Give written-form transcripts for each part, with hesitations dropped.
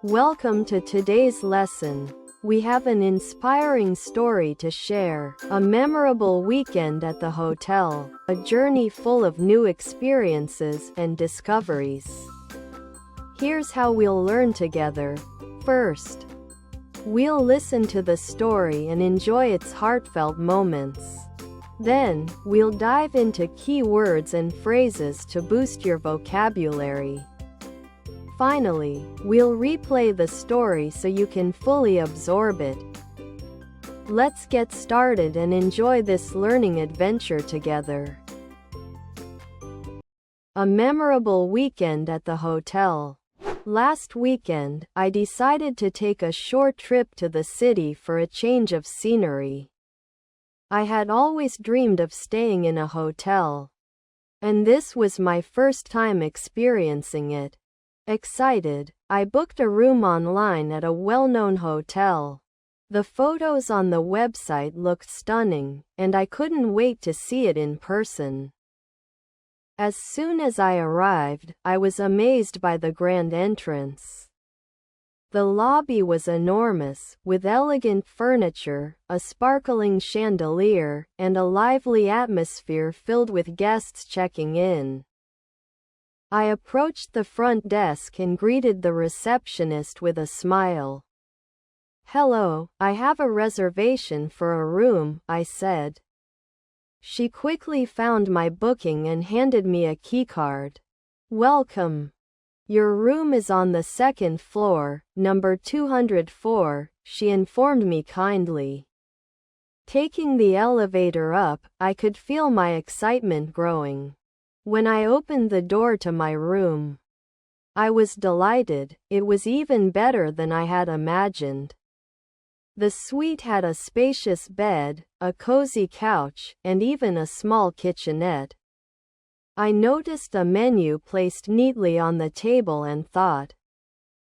Welcome to today's lesson. We have an inspiring story to share, a memorable weekend at the hotel, a journey full of new experiences and discoveries. Here's how we'll learn together. First, we'll listen to the story and enjoy its heartfelt moments. Then, we'll dive into key words and phrases to boost your vocabulary. Finally, we'll replay the story so you can fully absorb it. Let's get started and enjoy this learning adventure together. A memorable weekend at the hotel. Last weekend, I decided to take a short trip to the city for a change of scenery. I had always dreamed of staying in a hotel, and this was my first time experiencing it. Excited, I booked a room online at a well-known hotel. The photos on the website looked stunning, and I couldn't wait to see it in person. As soon as I arrived, I was amazed by the grand entrance. The lobby was enormous, with elegant furniture, a sparkling chandelier, and a lively atmosphere filled with guests checking in. I approached the front desk and greeted the receptionist with a smile. "Hello, I have a reservation for a room," I said. She quickly found my booking and handed me a keycard. "Welcome. Your room is on the second floor, number 204, she informed me kindly. Taking the elevator up, I could feel my excitement growing. When I opened the door to my room, I was delighted. It was even better than I had imagined. The suite had a spacious bed, a cozy couch, and even a small kitchenette. I noticed a menu placed neatly on the table and thought,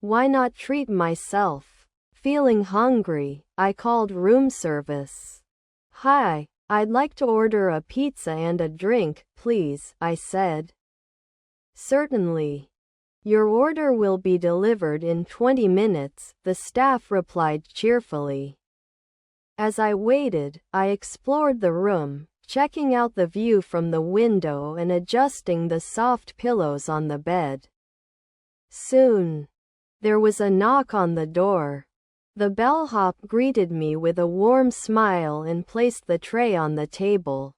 why not treat myself? Feeling hungry, I called room service. "Hi, I'd like to order a pizza and a drink, please," I said. "Certainly. Your order will be delivered in 20 minutes, the staff replied cheerfully. As I waited, I explored the room, checking out the view from the window and adjusting the soft pillows on the bed. Soon, there was a knock on the door. The bellhop greeted me with a warm smile and placed the tray on the table.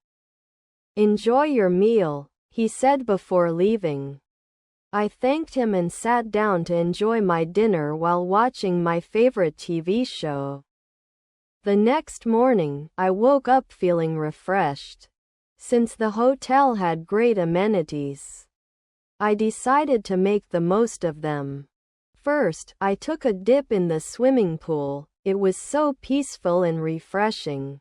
"Enjoy your meal," he said before leaving. I thanked him and sat down to enjoy my dinner while watching my favorite TV show. The next morning, I woke up feeling refreshed. Since the hotel had great amenities, I decided to make the most of them. First, I took a dip in the swimming pool. It was so peaceful and refreshing.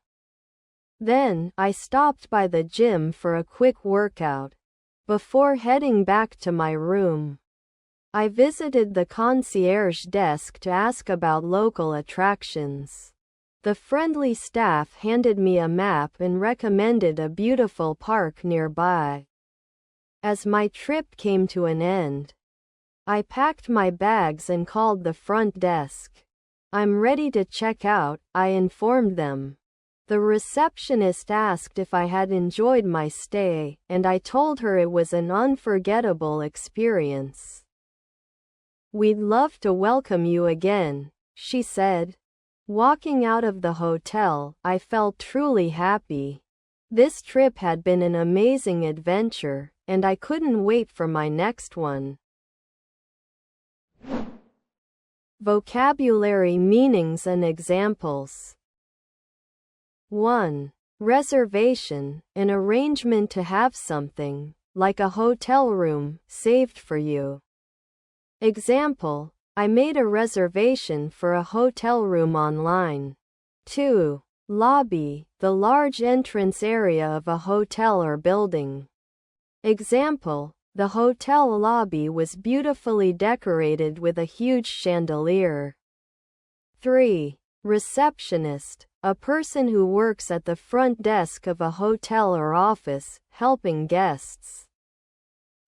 Then, I stopped by the gym for a quick workout. Before heading back to my room, I visited the concierge desk to ask about local attractions. The friendly staff handed me a map and recommended a beautiful park nearby. As my trip came to an end, I packed my bags and called the front desk. "I'm ready to check out," I informed them. The receptionist asked if I had enjoyed my stay, and I told her it was an unforgettable experience. "We'd love to welcome you again," she said. Walking out of the hotel, I felt truly happy. This trip had been an amazing adventure, and I couldn't wait for my next one. Vocabulary meanings and examples. 1. Reservation, an arrangement to have something, like a hotel room, saved for you. Example, I made a reservation for a hotel room online. 2. Lobby, the large entrance area of a hotel or building. Example, the hotel lobby was beautifully decorated with a huge chandelier. 3. Receptionist, a person who works at the front desk of a hotel or office, helping guests.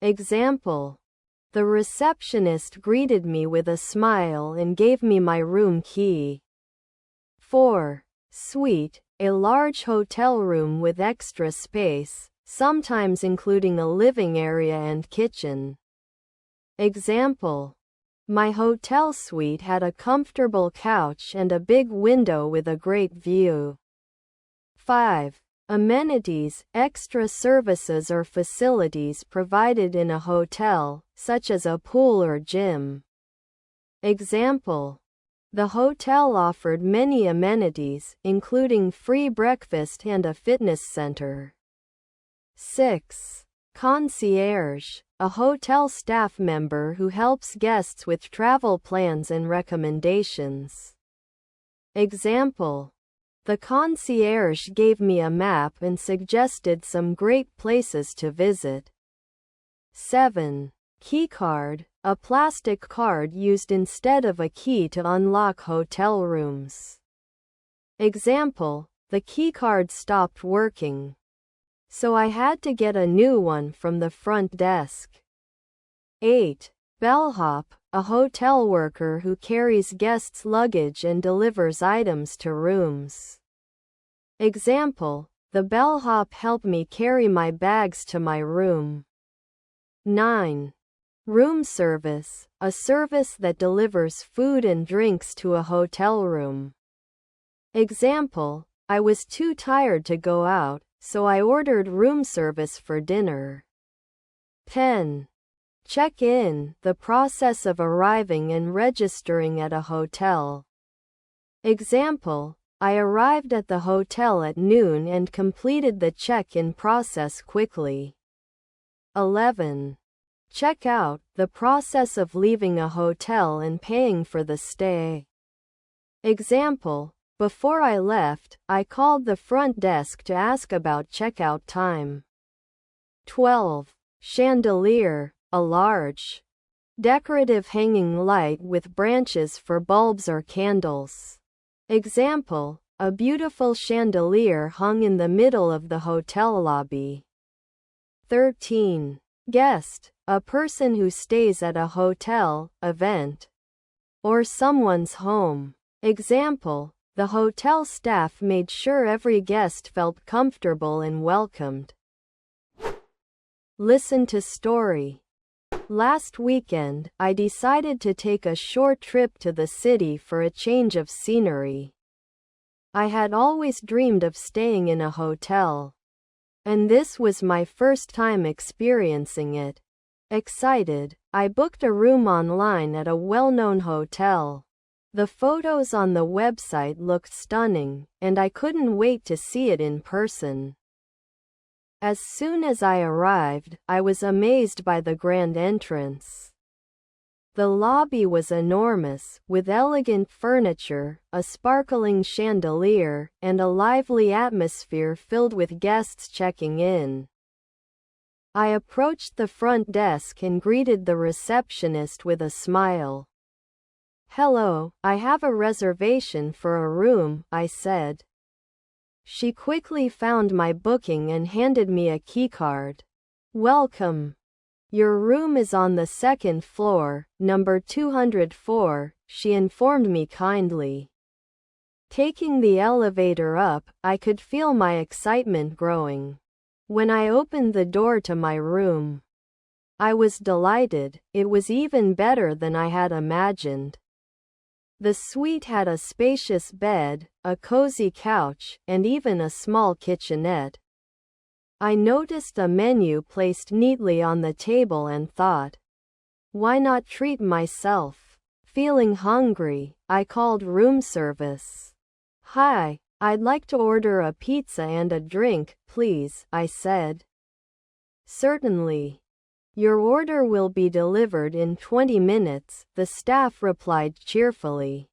Example, The receptionist greeted me with a smile and gave me my room key. 4. Suite, a large hotel room with extra space, sometimes including a living area and kitchen. Example: my hotel suite had a comfortable couch and a big window with a great view. 5. Amenities, extra services or facilities provided in a hotel, such as a pool or gym. Example: the hotel offered many amenities, including free breakfast and a fitness center. 6. Concierge, a hotel staff member who helps guests with travel plans and recommendations. Example: the concierge gave me a map and suggested some great places to visit. 7. Keycard, a plastic card used instead of a key to unlock hotel rooms. Example: the keycard stopped working, so I had to get a new one from the front desk. 8. Bellhop, a hotel worker who carries guests' luggage and delivers items to rooms. Example: the bellhop helped me carry my bags to my room. 9. Room service, a service that delivers food and drinks to a hotel room. Example: I was too tired to go out, so I ordered room service for dinner. 10. Check-in, the process of arriving and registering at a hotel. Example: I arrived at the hotel at noon and completed the check-in process quickly. 11. Check out, the process of leaving a hotel and paying for the stay. Example: before I left, I called the front desk to ask about checkout time. 12. Chandelier, a large, decorative hanging light with branches for bulbs or candles. Example: a beautiful chandelier hung in the middle of the hotel lobby. 13. Guest, a person who stays at a hotel, event, or someone's home. Example: the hotel staff made sure every guest felt comfortable and welcomed. Listen to story. Last weekend, I decided to take a short trip to the city for a change of scenery. I had always dreamed of staying in a hotel, and this was my first time experiencing it. Excited, I booked a room online at a well-known hotel. The photos on the website looked stunning, and I couldn't wait to see it in person. As soon as I arrived, I was amazed by the grand entrance. The lobby was enormous, with elegant furniture, a sparkling chandelier, and a lively atmosphere filled with guests checking in. I approached the front desk and greeted the receptionist with a smile. "Hello, I have a reservation for a room," I said. She quickly found my booking and handed me a keycard. "Welcome. Your room is on the second floor, number 204, she informed me kindly. Taking the elevator up, I could feel my excitement growing. When I opened the door to my room, I was delighted. It was even better than I had imagined. The suite had a spacious bed, a cozy couch, and even a small kitchenette. I noticed a menu placed neatly on the table and thought, why not treat myself? Feeling hungry, I called room service. "Hi, I'd like to order a pizza and a drink, please," I said. "Certainly. Your order will be delivered in 20 minutes, the staff replied cheerfully.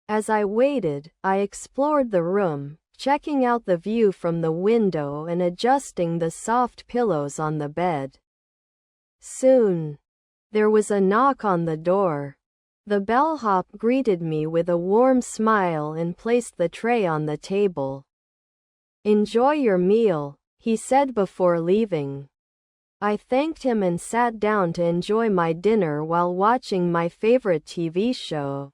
As I waited, I explored the room, checking out the view from the window and adjusting the soft pillows on the bed. Soon, there was a knock on the door. The bellhop greeted me with a warm smile and placed the tray on the table. "Enjoy your meal," he said before leaving. I thanked him and sat down to enjoy my dinner while watching my favorite TV show.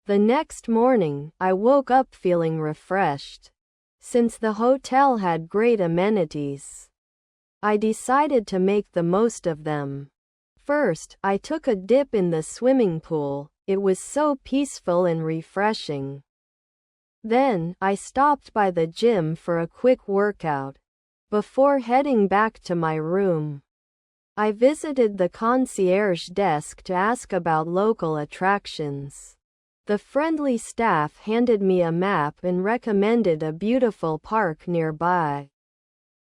The next morning, I woke up feeling refreshed. Since the hotel had great amenities, I decided to make the most of them. First, I took a dip in the swimming pool. It was so peaceful and refreshing. Then, I stopped by the gym for a quick workout. Before heading back to my room, I visited the concierge desk to ask about local attractions. The friendly staff handed me a map and recommended a beautiful park nearby.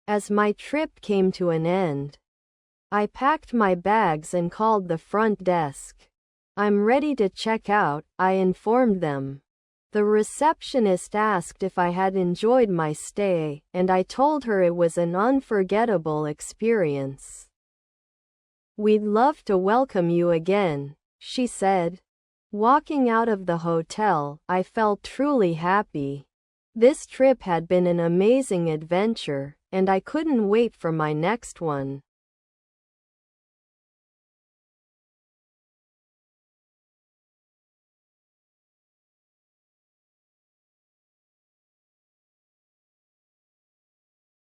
As my trip came to an end, I packed my bags and called the front desk. "I'm ready to check out," I informed them. The receptionist asked if I had enjoyed my stay, and I told her it was an unforgettable experience. "We'd love to welcome you again," she said. Walking out of the hotel, I felt truly happy. This trip had been an amazing adventure, and I couldn't wait for my next one.